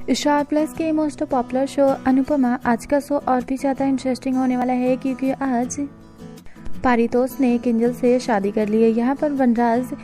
Star plus के most popular show Anupama आज का शो और भी ज़्यादा इंटरेस्टिंग होने वाला है क्योंकि आज पारितोष ने किंजल से शादी कर ली है। यहाँ पर वनराज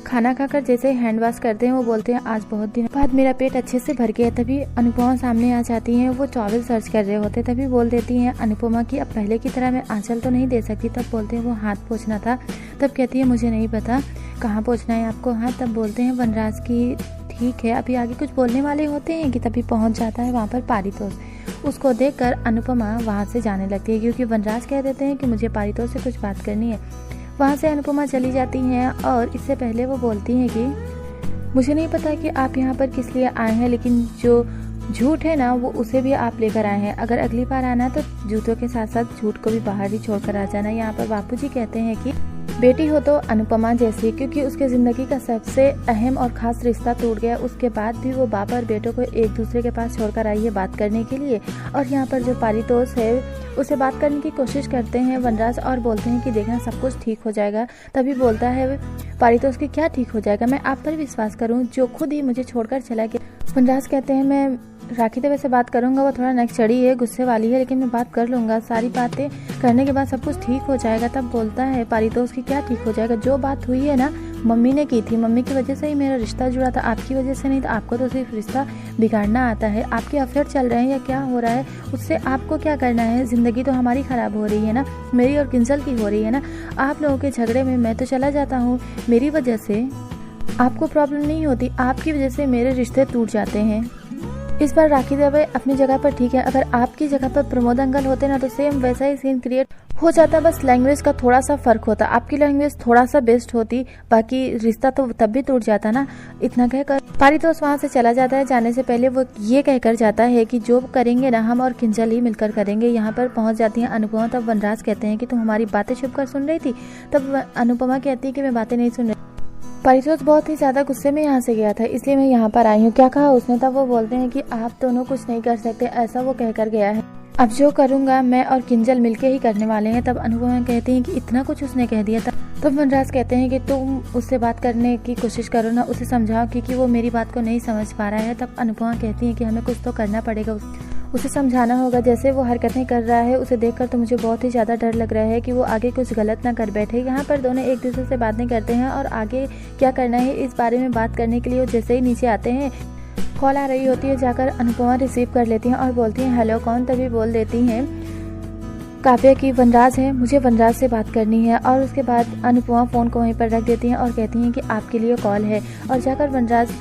खाना खाकर जैसे हैंड वॉश करते हैं वो बोलते हैं आज बहुत दिन बाद मेरा पेट अच्छे से भर गया। तभी अनुपमा सामने आ जाती हैं, वो टॉवल सर्च कर रहे होते तभी बोल देती हैं अनुपमा कि अब पहले की तरह मैं आंचल तो नहीं दे सकती। तब बोलते हैं वो हाथ पोंछना था। तब कहती है मुझे नहीं पता कहाँ पोंछना है आपको हाथ। तब बोलते हैं वनराज की ठीक है, अभी आगे कुछ बोलने वाले होते हैं कि तभी पहुंच जाता है वहाँ पर पारितोष। उसको देखकर अनुपमा वहाँ से जाने लगती है क्योंकि वनराज कह देते हैं कि मुझे पारितोष से कुछ बात करनी है। वहाँ से अनुपमा चली जाती हैं और इससे पहले वो बोलती हैं कि मुझे नहीं पता कि आप यहाँ पर किस लिए आए हैं, लेकिन जो झूठ है ना वो उसे भी आप लेकर आए हैं। अगर अगली बार आना तो जूतों के साथ साथ झूठ को भी बाहर ही छोड़कर आ जाना। यहाँ पर बापूजी कहते हैं कि बेटी हो तो अनुपमा जैसी, क्योंकि उसके ज़िंदगी का सबसे अहम और ख़ास रिश्ता टूट गया। उसके बाद भी वो बाप और बेटों को एक दूसरे के पास छोड़कर आई है बात करने के लिए। और यहाँ पर जो पारितोष है उसे बात करने की कोशिश करते हैं वनराज और बोलते हैं कि देखना सब कुछ ठीक हो जाएगा। तभी बोलता है पारितोष कि क्या ठीक हो जाएगा, मैं आप पर विश्वास करूँ जो खुद ही मुझे छोड़कर चला गया। वनराज कहते हैं मैं राखी देवी से बात करूंगा, वो थोड़ा नक चढ़ी है, गुस्से वाली है, लेकिन मैं बात कर लूंगा। सारी बातें करने के बाद सब कुछ ठीक हो जाएगा। तब बोलता है पारितोष की क्या ठीक हो जाएगा, जो बात हुई है ना मम्मी ने की थी, मम्मी की वजह से ही मेरा रिश्ता जुड़ा था, आपकी वजह से नहीं। तो आपको तो सिर्फ रिश्ता बिगाड़ना आता है। आपके अफेयर चल रहे हैं या क्या हो रहा है उससे आपको क्या करना है। जिंदगी तो हमारी खराब हो रही है ना, मेरी और किंजल की हो रही है ना। आप लोगों के झगड़े में मैं तो चला जाता हूँ, मेरी वजह से आपको प्रॉब्लम नहीं होती, आपकी वजह से मेरे रिश्ते टूट जाते हैं। इस बार राखी देवी अपनी जगह पर ठीक है, अगर आपकी जगह पर प्रमोद अंकल होते ना तो सेम वैसा ही सीन क्रिएट हो जाता। बस लैंग्वेज का थोड़ा सा फर्क होता, आपकी लैंग्वेज थोड़ा सा बेस्ट होती, बाकी रिश्ता तो तब भी टूट जाता ना। इतना कहकर पारितोष वहां से चला जाता है। जाने से पहले वो ये कहकर जाता है कि जो करेंगे ना हम और किंजल ही मिलकर करेंगे। यहाँ पर पहुंच जाती है अनुपमा। तब वनराज कहते हैं कि तुम हमारी बातें छुप कर सुन रही थी। तब अनुपमा कहती है कि मैं बातें नहीं सुन रही। पारितोष बहुत ही ज्यादा गुस्से में यहाँ से गया था, इसलिए मैं यहाँ पर आई हूँ। क्या कहा उसने? तब वो बोलते हैं कि आप दोनों कुछ नहीं कर सकते, ऐसा वो कहकर गया है। अब जो करूँगा मैं और किंजल मिलके ही करने वाले हैं। तब अनुपमा कहती हैं कि इतना कुछ उसने कह दिया था। तब वनराज कहते हैं कि तुम उससे बात करने की कोशिश करो ना, उसे समझाओ क्योंकि वो मेरी बात को नहीं समझ पा रहा है। तब अनुपमा कहती है कि हमें कुछ तो करना पड़ेगा, उसे समझाना होगा। जैसे वो हरकतें कर रहा है उसे देखकर तो मुझे बहुत ही ज़्यादा डर लग रहा है कि वो आगे कुछ गलत ना कर बैठे। यहाँ पर दोनों एक दूसरे से बातें करते हैं और आगे क्या करना है इस बारे में बात करने के लिए वो जैसे ही नीचे आते हैं कॉल आ रही होती है। जाकर अनुपमा रिसीव कर लेती हैं और बोलती हैं हेलो कौन। तभी बोल देती हैं काव्या की वनराज है, मुझे वनराज से बात करनी है। और उसके बाद अनुपमा फ़ोन को वहीं पर रख देती हैं और कहती हैं कि आपके लिए कॉल है। और जाकर वनराज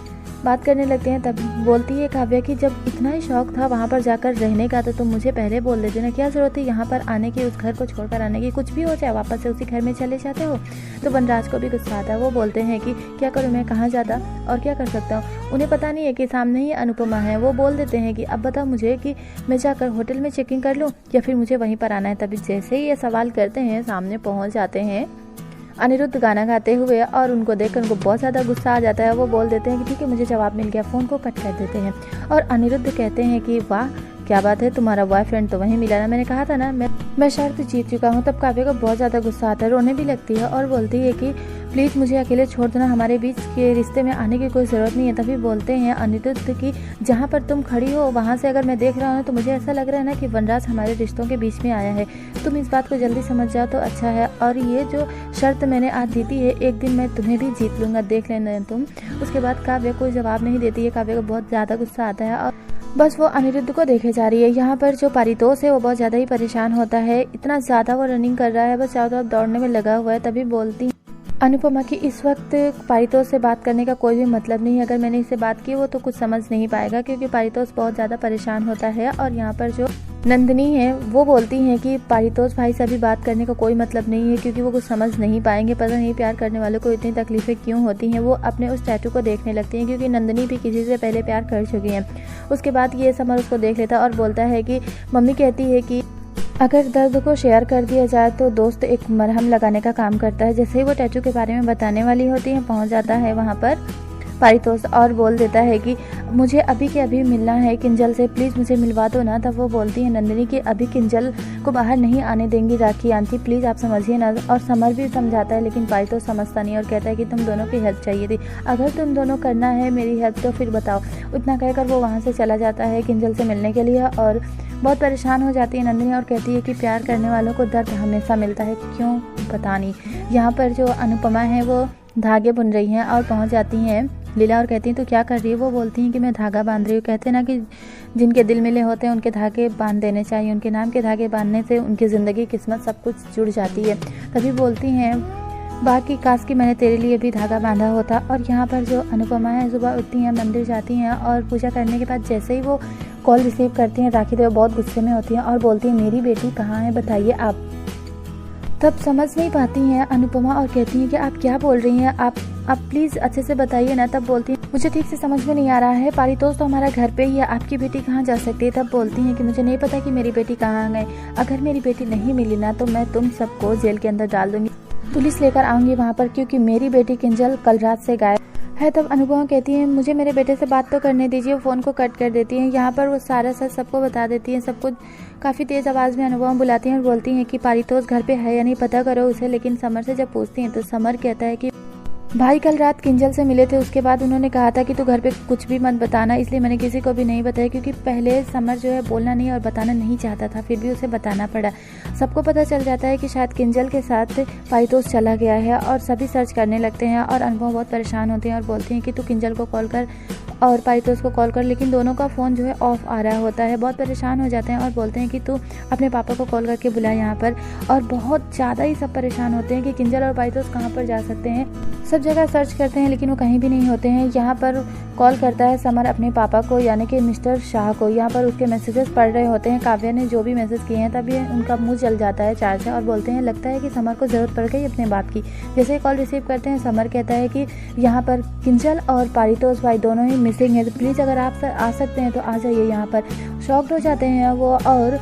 बात करने लगते हैं। तब बोलती है काव्या कि जब इतना ही शौक था वहाँ पर जाकर रहने का तो तुम मुझे पहले बोल देते ना, क्या ज़रूरत है यहाँ पर आने की, उस घर को छोड़कर आने की। कुछ भी हो जाए वापस से उसी घर में चले जाते हो। तो वनराज को भी गुस्सा आता है। वो बोलते हैं कि क्या करूँ मैं, कहाँ जाता और क्या कर सकता हूँ। उन्हें पता नहीं है कि सामने ही अनुपमा है। वो बोल देते हैं कि अब बताओ मुझे कि मैं जाकर होटल में चेकिंग कर लूँ या फिर मुझे वहीं पर आना है। तभी जैसे ही ये सवाल करते हैं सामने पहुँच जाते हैं अनिरुद्ध गाना गाते हुए और उनको देखकर उनको बहुत ज़्यादा गुस्सा आ जाता है। वो बोल देते हैं कि ठीक है मुझे जवाब मिल गया, फ़ोन को कट कर देते हैं। और अनिरुद्ध कहते हैं कि वाह क्या बात है, तुम्हारा बॉयफ्रेंड तो वहीं मिला ना, मैंने कहा था ना मैं शर्त जीत चुका हूँ। तब काव्या को बहुत ज़्यादा गुस्सा आता है, रोने भी लगती है और बोलती है कि प्लीज़ मुझे अकेले छोड़ देना, हमारे बीच के रिश्ते में आने की कोई ज़रूरत नहीं है। तभी बोलते हैं अनिरुद्ध कि जहाँ पर तुम खड़ी हो वहाँ से अगर मैं देख रहा हूँ तो मुझे ऐसा लग रहा है ना कि वनराज हमारे रिश्तों के बीच में आया है। तुम इस बात को जल्दी समझ जाओ तो अच्छा है। और ये जो शर्त मैंने आज जीती है एक दिन मैं तुम्हें भी जीत लूँगा, देख लेना तुम। उसके बाद काव्या कोई जवाब नहीं देती है। काव्या को बहुत ज़्यादा गुस्सा आता है और बस वो अनिरुद्ध को देखे जा रही है। यहाँ पर जो पारितोष है वो बहुत ज़्यादा ही परेशान होता है, इतना ज़्यादा वो रनिंग कर रहा है, बस चारों तरफ दौड़ने में लगा हुआ है। तभी बोलती अनुपमा की इस वक्त पारितोष से बात करने का कोई भी मतलब नहीं है, अगर मैंने इससे बात की वो तो कुछ समझ नहीं पाएगा क्योंकि पारितोष बहुत ज़्यादा परेशान होता है। और यहाँ पर जो नंदिनी है वो बोलती हैं कि पारितोष भाई से अभी बात करने का कोई मतलब नहीं है क्योंकि वो कुछ समझ नहीं पाएंगे। पता नहीं प्यार करने वालों को इतनी तकलीफें क्यों होती हैं। वो अपने उस टैटू को देखने लगती हैं क्योंकि नंदिनी भी किसी से पहले प्यार कर चुकी हैं। उसके बाद ये समर उसको देख लेता और बोलता है कि मम्मी कहती है कि अगर दर्द को शेयर कर दिया जाए तो दोस्त एक मरहम लगाने का काम करता है। जैसे ही वो टैटू के बारे में बताने वाली होती है पहुंच जाता है वहाँ पर पारितोष और बोल देता है कि मुझे अभी के अभी मिलना है किंजल से, प्लीज़ मुझे मिलवा दो ना। तब वो बोलती है नंदिनी कि अभी किंजल को बाहर नहीं आने देंगी राखी आंटी, प्लीज़ आप समझिए ना। और समर भी समझाता है लेकिन पारितोष समझता नहीं और कहता है कि तुम दोनों की हेल्प चाहिए थी, अगर तुम दोनों करना है मेरी हेल्प तो फिर बताओ। उतना कहकर वो वहाँ से चला जाता है किंजल से मिलने के लिए और बहुत परेशान हो जाती है नंदिनी और कहती है कि प्यार करने वालों को दर्द हमेशा मिलता है, क्यों पता नहीं। यहाँ पर जो अनुपमा है वो धागे बुन रही हैं और पहुँच जाती हैं लीला और कहती हैं तो क्या कर रही है। वो बोलती हैं कि मैं धागा बांध रही हूँ। कहते हैं ना कि जिनके दिल मिले होते हैं उनके धागे बांध देने चाहिए, उनके नाम के धागे बांधने से उनकी ज़िंदगी किस्मत सब कुछ जुड़ जाती है। तभी बोलती हैं बाकी काश कि मैंने तेरे लिए भी धागा बांधा होता। और यहाँ पर जो अनुपमा है सुबह उठती हैं, मंदिर जाती हैं और पूजा करने के बाद जैसे ही वो कॉल रिसीव करती हैं राखी देवी बहुत गुस्से में होती हैं और बोलती हैं मेरी बेटी कहाँ है बताइए आप। तब समझ नहीं पाती हैं अनुपमा और कहती हैं कि आप क्या बोल रही हैं, आप प्लीज़ अच्छे से बताइए ना। तब बोलती हैं मुझे ठीक से समझ में नहीं आ रहा है, पारितोष तो हमारा घर पे ही है, आपकी बेटी कहाँ जा सकती है। तब बोलती हैं कि मुझे नहीं पता कि मेरी बेटी कहाँ गई, अगर मेरी बेटी नहीं मिली ना तो मैं तुम सबको जेल के अंदर डाल दूंगी, पुलिस लेकर आऊँगी वहाँ पर, क्योंकि मेरी बेटी किंजल कल रात से गायब है। तब अनुपमा कहती है मुझे मेरे बेटे से बात तो करने दीजिए। वो फ़ोन को कट कर देती हैं। यहाँ पर वो सारा सच सबको बता देती हैं, सब कुछ काफ़ी तेज़ आवाज़ में अनुपमा बुलाती हैं और बोलती हैं कि पारितोष घर पे है या नहीं पता करो उसे। लेकिन समर से जब पूछती हैं तो समर कहता है कि भाई कल रात किंजल से मिले थे, उसके बाद उन्होंने कहा था कि तू घर पे कुछ भी मत बताना, इसलिए मैंने किसी को भी नहीं बताया, क्योंकि पहले समर जो है बोलना नहीं और बताना नहीं चाहता था, फिर भी उसे बताना पड़ा। सबको पता चल जाता है कि शायद किंजल के साथ पारितोष चला गया है और सभी सर्च करने लगते हैं और अनुपमा बहुत परेशान होती हैं और बोलती हैं कि तू किंजल को कॉल कर और पारितोष को कॉल कर। लेकिन दोनों का फ़ोन जो है ऑफ आ रहा होता है। बहुत परेशान हो जाते हैं और बोलते हैं कि तू अपने पापा को कॉल करके बुला यहाँ पर। और बहुत ज़्यादा ही सब परेशान होते हैं कि किंजल और पारितोष कहाँ पर जा सकते हैं। सब जगह सर्च करते हैं लेकिन वो कहीं भी नहीं होते हैं। यहाँ पर कॉल करता है समर अपने पापा को यानी कि मिस्टर शाह को। यहाँ पर उसके मैसेजेस पढ़ रहे होते हैं काव्या ने जो भी मैसेज किए हैं, तभी उनका मुंह जल जाता है चार से और बोलते हैं लगता है कि समर को ज़रूरत पड़ गई अपने बाप की। जैसे ही कॉल रिसीव करते हैं समर कहता है कि यहाँ पर किंजल और पारितोष भाई दोनों ही मिसिंग है, तो प्लीज़ अगर आप आ सकते हैं तो आ जाइए यहाँ पर। शॉक्ड हो जाते हैं वो और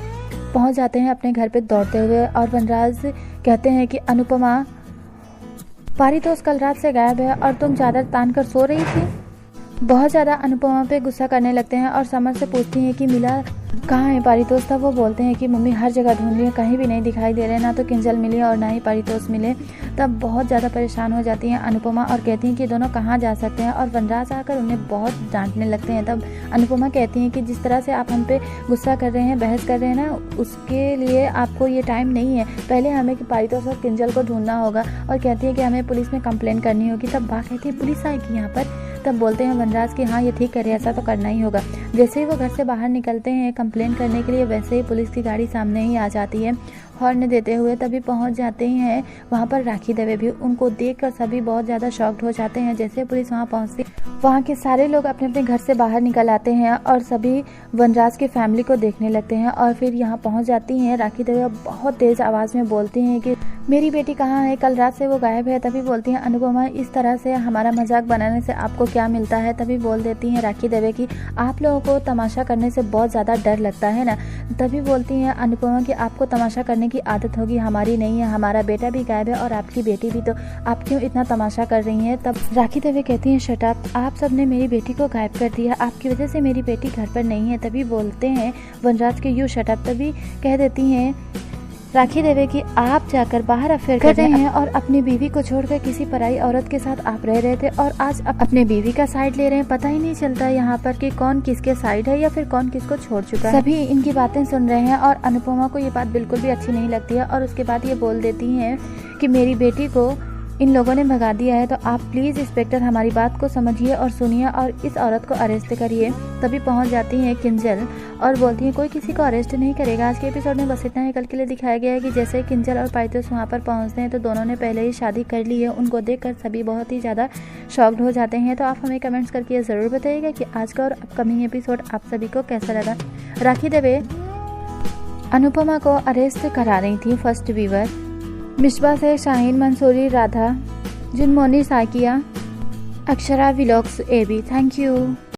पहुँच जाते हैं अपने घर पर दौड़ते हुए। और वनराज कहते हैं कि अनुपमा पारितोष कल रात से गायब है और तुम चादर तान कर सो रही थी। बहुत ज़्यादा अनुपमा पे गुस्सा करने लगते हैं और समर से पूछती हैं कि मिला कहाँ है पारितोष। तब वो बोलते हैं कि मम्मी हर जगह ढूंढ लिए, कहीं भी नहीं दिखाई दे रहे, ना तो किंजल मिली और ना ही पारितोष मिले। तब बहुत ज़्यादा परेशान हो जाती हैं अनुपमा और कहती हैं कि दोनों कहाँ जा सकते हैं और वनराज आकर उन्हें बहुत डांटने लगते हैं। तब अनुपमा कहती हैं कि जिस तरह से आप हम पे गुस्सा कर रहे हैं, बहस कर रहे हैं ना, उसके लिए आपको ये टाइम नहीं है, पहले हमें पारितोष और किंजल को ढूंढना होगा। और कहती है कि हमें पुलिस में कंप्लेन करनी होगी। तब बा कहती है पुलिस आएगी यहाँ पर। तब बोलते हैं वनराज कि हाँ ये ठीक करे, ऐसा तो करना ही होगा। जैसे ही वो घर से बाहर निकलते हैं कंप्लेन करने के लिए, वैसे ही पुलिस की गाड़ी सामने ही आ जाती है हॉर्न देते हुए। तभी पहुंच जाते हैं वहां पर राखी दवे भी। उनको देखकर सभी बहुत ज़्यादा शॉक्ड हो जाते हैं। जैसे पुलिस वहां पहुंचती, वहां के सारे लोग अपने अपने घर से बाहर निकल आते हैं और सभी वनराज की फैमिली को देखने लगते हैं। और फिर यहाँ पहुँच जाती हैं राखी दवे, बहुत तेज़ आवाज़ में बोलती हैं कि मेरी बेटी कहाँ है, कल रात से वो गायब है। तभी बोलती हैं अनुपमा इस तरह से हमारा मजाक बनाने से आपको क्या मिलता है। तभी बोल देती हैं राखी दवे कि आप लोगों को तमाशा करने से बहुत ज़्यादा डर लगता है ना। तभी बोलती हैं अनुपमा कि आपको तमाशा करने की आदत होगी, हमारी नहीं है, हमारा बेटा भी गायब है और आपकी बेटी भी, तो आप क्यों इतना तमाशा कर रही हैं। तब राखी दवे कहती हैं शट अप, आप सब ने मेरी बेटी को गायब कर दिया, आपकी वजह से मेरी बेटी घर पर नहीं है। तभी बोलते हैं वनराज के यू शट अप। तभी कह देती हैं राखी देवी कि आप जाकर बाहर अफेयर कर रहे हैं और अपनी बीवी को छोड़कर किसी पराई औरत के साथ आप रह रहे थे और आज अपने बीवी का साइड ले रहे हैं। पता ही नहीं चलता यहाँ पर कि कौन किसके साइड है या फिर कौन किसको छोड़ चुका है। सभी इनकी बातें सुन रहे हैं और अनुपमा को ये बात बिल्कुल भी अच्छी नहीं लगती है और उसके बाद ये बोल देती हैं कि मेरी बेटी को इन लोगों ने भगा दिया है, तो आप प्लीज़ इंस्पेक्टर हमारी बात को समझिए और सुनिए और इस औरत को अरेस्ट करिए। तभी पहुंच जाती हैं किंजल और बोलती हैं कोई किसी को अरेस्ट नहीं करेगा। आज के एपिसोड में बस इतना ही। कल के लिए दिखाया गया है कि जैसे किंजल और पारितोष वहां पर पहुंचते हैं तो दोनों ने पहले ही शादी कर ली है। उनको देखकर सभी बहुत ही ज़्यादा शॉक्ड हो जाते हैं। तो आप हमें कमेंट्स करके ज़रूर बताइएगा कि आज का और अपकमिंग एपिसोड आप सभी को कैसा लगा। राखी दवे अनुपमा को अरेस्ट करा रही थी फर्स्ट व्यूअर। मिसबा से Shaheen Mansoori, Radha, Junmoni Saikia, Akshara vlogs AB। Thank you.